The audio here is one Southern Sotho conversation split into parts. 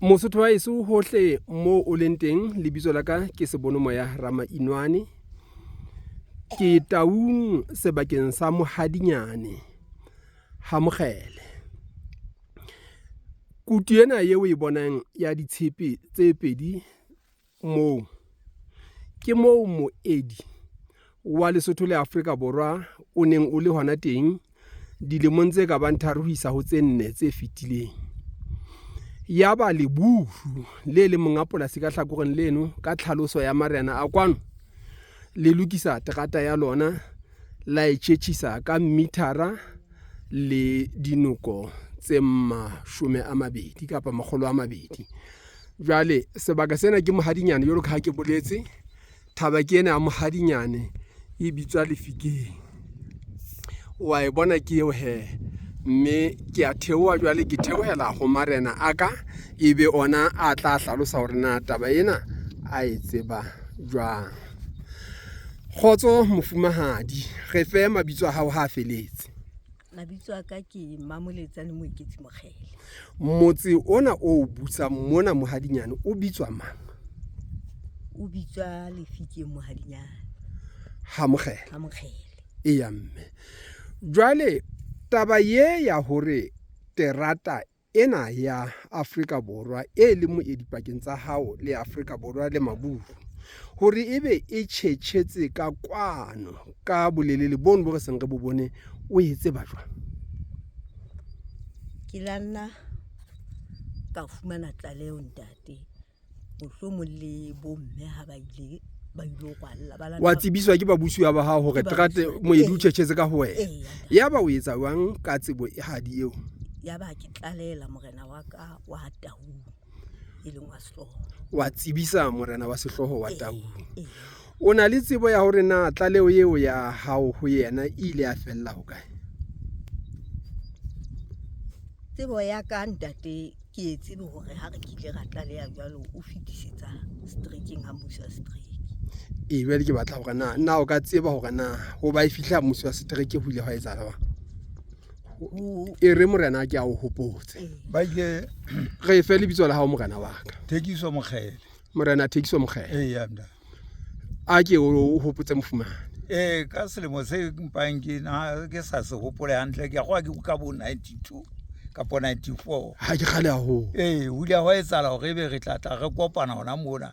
Mosotho wa eso hohle mo o leng teng lebitso la ka ke Sebonomoya Ramainwane. Ke Taung sebakeng sa Mohadinyane ha Mokgele. Kutu ena eo e bonang ya ditshepe tse pedi moo ke moo moedi wa Lesotho le Afrika Borwa o neng o le hona teng dilemong tse ka bang 3 ho isa ho tse 4 tse fetileng. Yaba lebuhu le le monga polasi ka hlakoreng leno ka tlhaloso ya marena a kwano le lokisa terata ya lona la e tjhetjhisa ka mithara le dinoko tse 20 kapa 200. Jwale sebaka sena ke Mohadinyane jwalo ka ha ke boletse thaba ke ena ya Mohadinyane e bitswa Lefikeng. Wa e bona ke eo he, mme ke a theoha jwale ke theohela ho marena aka ebe ona a tla hlalosa hore na taba ena a e tseba jwang. Khotso mofumahadi, re fe mabitso a hao ha feletse. Mabitso a ka ke Mamoletsane Moeketsi Mokgele. Motse ona o butsa mona Mohadinyane o bitswa mang? O bitswa Lefikeng Mohadinyane Ha Mokgele. ha Mokgele. Eya mme. Jwale taba ye ya hore terata ena ya Afrika Borwa e le moedi pakeng tsa hao le Afrika Borwa le Mabuhu hore ebe e tjhetjhetse ka kwano ka bolelele bono bo re seng re bo bone o etse ba jwang? Ke la nna ka fumana tlaleho ntate mohlomong le bomme ha ba ile ba ilo kwalla ba Wa tsebiswa ke babusuwa ba hao hore terata moedi o tjhetjhetse ka ho wena. Ya ba o etsa jwang ka tsebo e hadi eo? Ya ba ke tlalela morena wa ka wa Taung e leng wa Sehloho. Wa tsebisa morena wa Sehloho wa Taung. O na le tsebo ya hore na tlaleo eo ya hao ho yena ile ya fella ho kae? Tsebo ya ka ntate ke e tsebe hore ha re kile ra tlaleha jwalo o fetisetsa streking ha mmuso wa streak. Jwale ke batla hore na o ka tseba hore na ho ba e fihla mmuso wa streak ho ile ha etsahala ba? E re morena ke a o hopotse. Ba ile Re fe lebitso la hao morena wa ka. Thekiso Mokgele. Morena Thekiso Mokgele. Eya nda. A ke o hopotse mofumane. Ka selemo se mpang ke sa se hopole hantle ke go ka bo 92 kapo 94. Ha ke kgale haholo. O ile wa etsala hore be re tlatla re kopana hona mona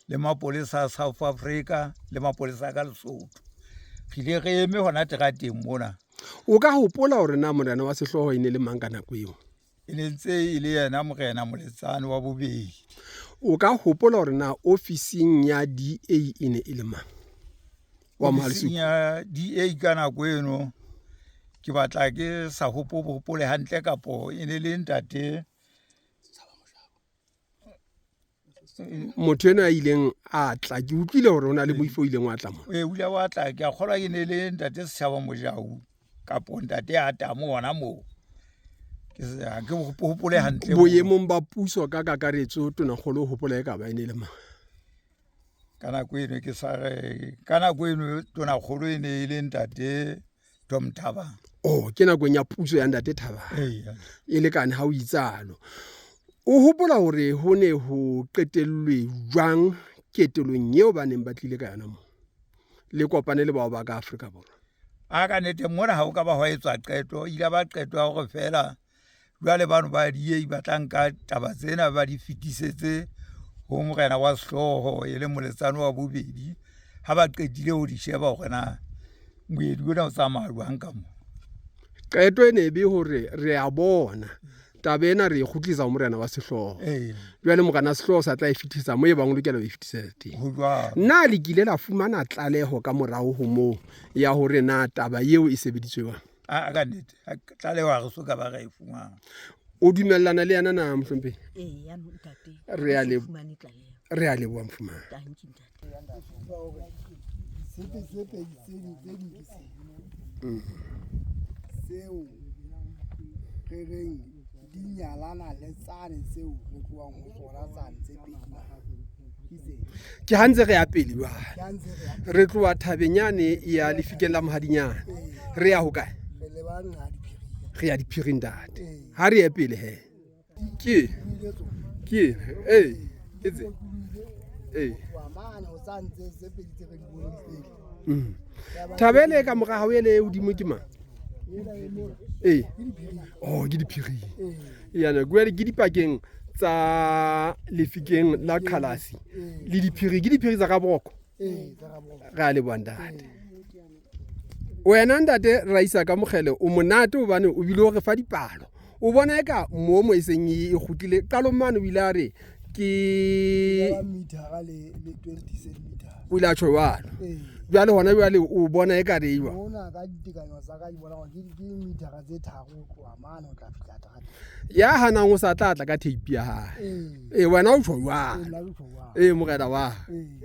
le mapolesa a South Africa le mapolesa ka Lesotho. Re ile re eme hona terateng mona. O ka hopola hore na morena wa Sehloho e ne le mang ka nako eo? E ne ntse e le yena morena Moletsane wa bobedi. O ka hopola hore na ofising ya DA e ne e le mang? Wa Mohalesupa. Ya DA ka nako eno ke batla ke sa hopole hantle kapo e ne le ntate motho ena a ileng a tla ke utlwile hore ona le moifo ileng wa tla mo. o ile wa tla ke a kgolwa ke ne le ntate Seshaba Mojau kapo ntate a tamo hona moo. Ke hopole hantle Boemong ba puso ka kakaretso Tonakgolo o hopola e ka ba e ne le mang? ka nako eno ke sa re ka nako eno Tonakgolo e ne le ntate Tom Thabang. Ke nakong ya puso ya ntate Thabang. E lekane ha o itsalo. O hopola hore ho ne ho qetellwe jwang ketelong eo ba neng ba tlile ka yona moo le kopane le bao ba ka Afrika Borwa? A ka nete mona ha o ka ba ho etswa qeto ile ba qeto ya hore fela jwale bano ba DA ba tla nka taba tsena ba di fetisetse ho morena wa Sehloho e le Moletsane wa bobedi ha ba qetile ho di sheba hore na moedi ona o tsamaya jwang ka moo. Qeto e ne be hore re a bona taba ena re e kgutlisa ho morena wa Sehloho. Jwale morena Sehloho sa tla e fetisa moo e bang o lokela ho e fetisetsa teng. Na le kile la fumana tlaleho ka morao ho moo ya hore na taba eo e sebeditswe jwang? A ka nnete tlaleho ha re so ka ba ra e fumana. O dumellana le yana na Mohlomphehi? Ya ntate. Re a leboha mofumane. Seo re reng di nyalana le tsane seo re tloang ho tsona tsane tse pedi. Ke ha ntse re ya pele jwale re tloa thabeng yane ya Lefikeng la Mohadinyane re ya ho kae? Re ya Diphiring ntate. Ha re ye pele he. Ke ke ena ke tse wa mane o santse tse pedi tse re di boneng pele Thabele ka mora hao ele hodimo ke mang ena e mo oh ke diphiri yana ke dipakeng tsa lefikeng la Khalasi le diphiri ke diphiri tsa ka boko tsa ga bona ga le bondate wena ntate Raisa ka mogele o monate o bane o bile o re fa dipalo o bona eka mo iseng e gutile qalo mane o ile a re ke ya metara le 20 cm o ile a tshwa walo bjale hona bjale o bona eka re iwa mona ka ditekanyo tsa ka di bona gore ke metara tse tharo go tloa mane o tla fihla tara ya hanang o sa tlatla ka tape ya hae wena o tshwa walo nna ke tloa mogela wa